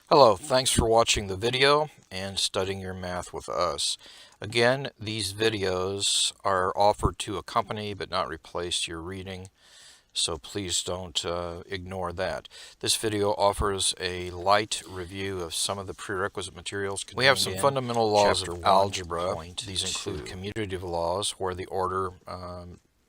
Hello, thanks for watching the video and studying your math with us. Again, these videos are offered to accompany but not replace your reading, so please don't ignore that. This video offers a light review of some of the prerequisite materials contained. We have some fundamental laws of algebra. These include commutative laws, where the order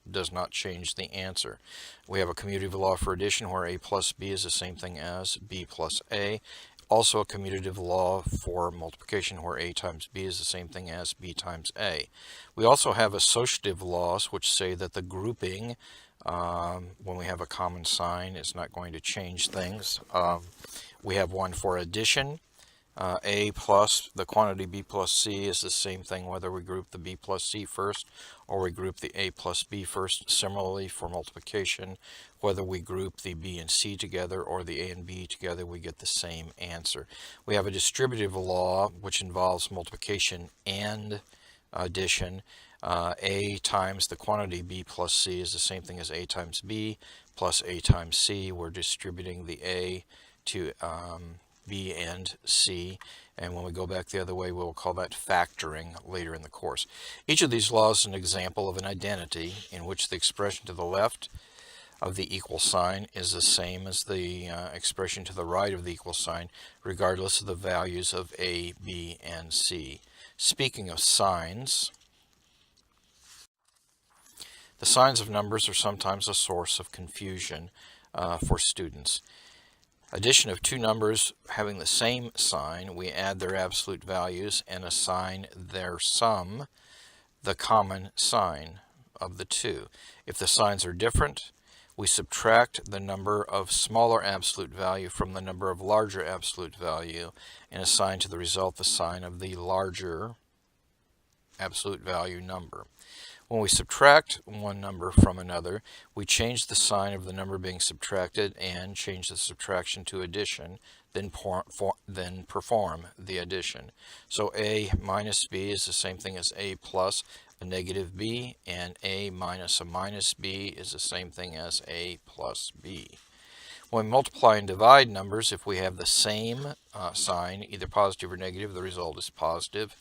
does not change the answer. We have a commutative law for addition, where a plus b is the same thing as b plus a. Also a commutative law for multiplication, where a times b is the same thing as b times a. We also have associative laws, which say that the grouping, when we have a common sign, is not going to change things. We have one for addition. A plus the quantity b plus c is the same thing whether we group the b plus c first or we group the a plus b first. Similarly, for multiplication, whether we group the b and c together or the a and b together, we get the same answer. We have a distributive law, which involves multiplication and addition. A times the quantity b plus c is the same thing as a times b plus a times c. We're distributing the a to b and c, and when we go back the other way, we'll call that factoring later in the course. Each of these laws is an example of an identity in which the expression to the left of the equal sign is the same as the expression to the right of the equal sign, regardless of the values of a, b, and c. Speaking of signs, the signs of numbers are sometimes a source of confusion for students. Addition of two numbers having the same sign, we add their absolute values and assign their sum the common sign of the two. If the signs are different, we subtract the number of smaller absolute value from the number of larger absolute value and assign to the result the sign of the larger absolute value number. When we subtract one number from another, we change the sign of the number being subtracted and change the subtraction to addition, then perform the addition. So a minus b is the same thing as a plus a negative b, and a minus a minus b is the same thing as a plus b. When we multiply and divide numbers, if we have the same sign, either positive or negative, the result is positive.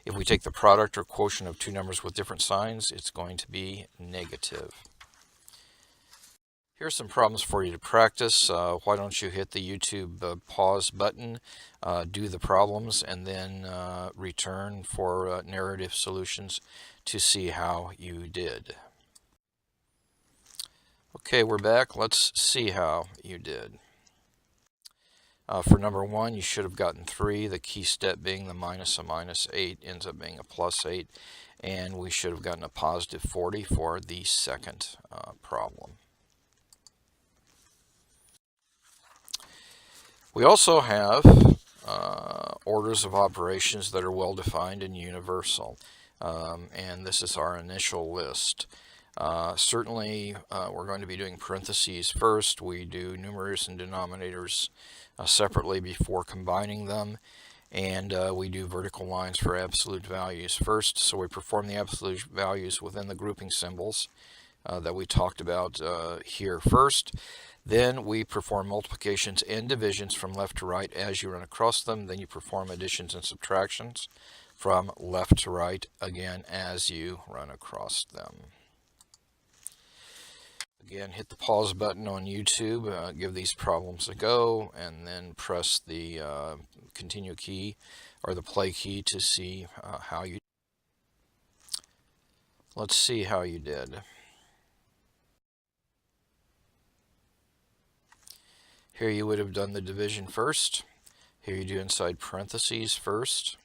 If we take the product or quotient of two numbers with different signs, it's going to be negative. Here are some problems for you to practice. Why don't you hit the YouTube pause button, do the problems, and then return for narrative solutions to see how you did. Okay, we're back. Let's see how you did. For number one, you should have gotten 3. The key step being the minus a minus 8 ends up being a plus 8. And we should have gotten a positive 40 for the second problem. We also have orders of operations that are well defined and universal. And this is our initial list. Certainly, we're going to be doing parentheses first. We do numerators and denominators separately before combining them, and we do vertical lines for absolute values first. So we perform the absolute values within the grouping symbols that we talked about here first. Then we perform multiplications and divisions from left to right as you run across them. Then you perform additions and subtractions from left to right again as you run across them. Again, hit the pause button on YouTube, give these problems a go, and then press the continue key or the play key to see how you. Let's see how you did. Here you would have done the division first. Here you do inside parentheses first.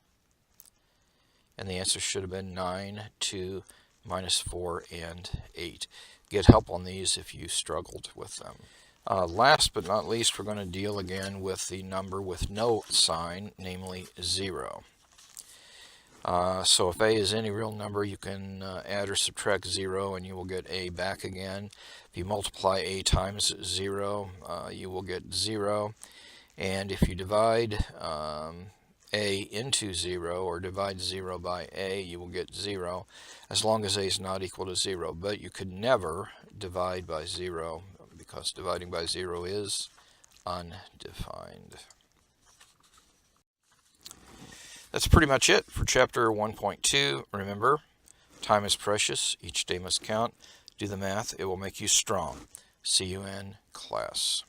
And the answer should have been 9, 2, minus 4, and 8. Get help on these if you struggled with them. Last but not least, we're going to deal again with the number with no sign, namely 0. So if a is any real number, you can add or subtract 0 and you will get a back again. If you multiply a times 0, you will get 0. And if you divide a into 0 or divide 0 by a, you will get 0 as long as a is not equal to 0. But you could never divide by 0 because dividing by 0 is undefined. That's pretty much it for chapter 1.2. Remember, time is precious. Each day must count. Do the math. It will make you strong. See you in class.